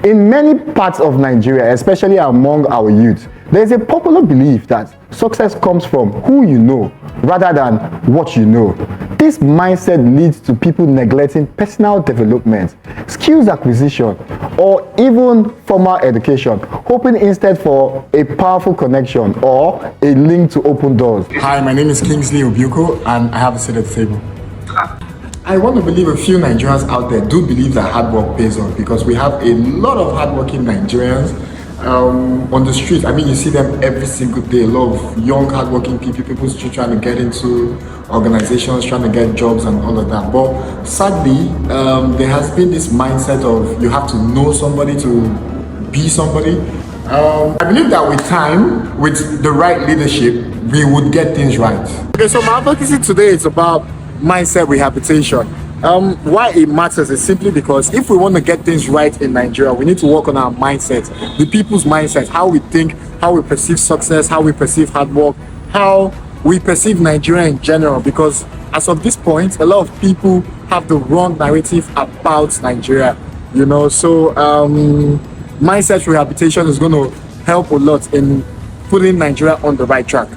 In many parts of Nigeria, especially among our youth, there is a popular belief that success comes from who you know rather than what you know. This mindset leads to people neglecting personal development, skills acquisition, or even formal education, hoping instead for a powerful connection or a link to open doors. Hi, my name is Kingsley Obiukwu, and I have a seat at the table. I want to believe a few Nigerians out there do believe that hard work pays off, because we have a lot of hardworking Nigerians on the street. I mean, you see them every single day. A lot of young, hardworking people still trying to get into organizations, trying to get jobs and all of that. But sadly, there has been this mindset of you have to know somebody to be somebody. I believe that with time, with the right leadership, we would get things right. Okay, so my advocacy today is about mindset rehabilitation. Why it matters is simply because if we want to get things right in Nigeria, we need to work on our mindset, the people's mindset, how we think, how we perceive success, how we perceive hard work, how we perceive Nigeria in general. Because as of this point, a lot of people have the wrong narrative about Nigeria, you know. So mindset rehabilitation is going to help a lot in putting Nigeria on the right track.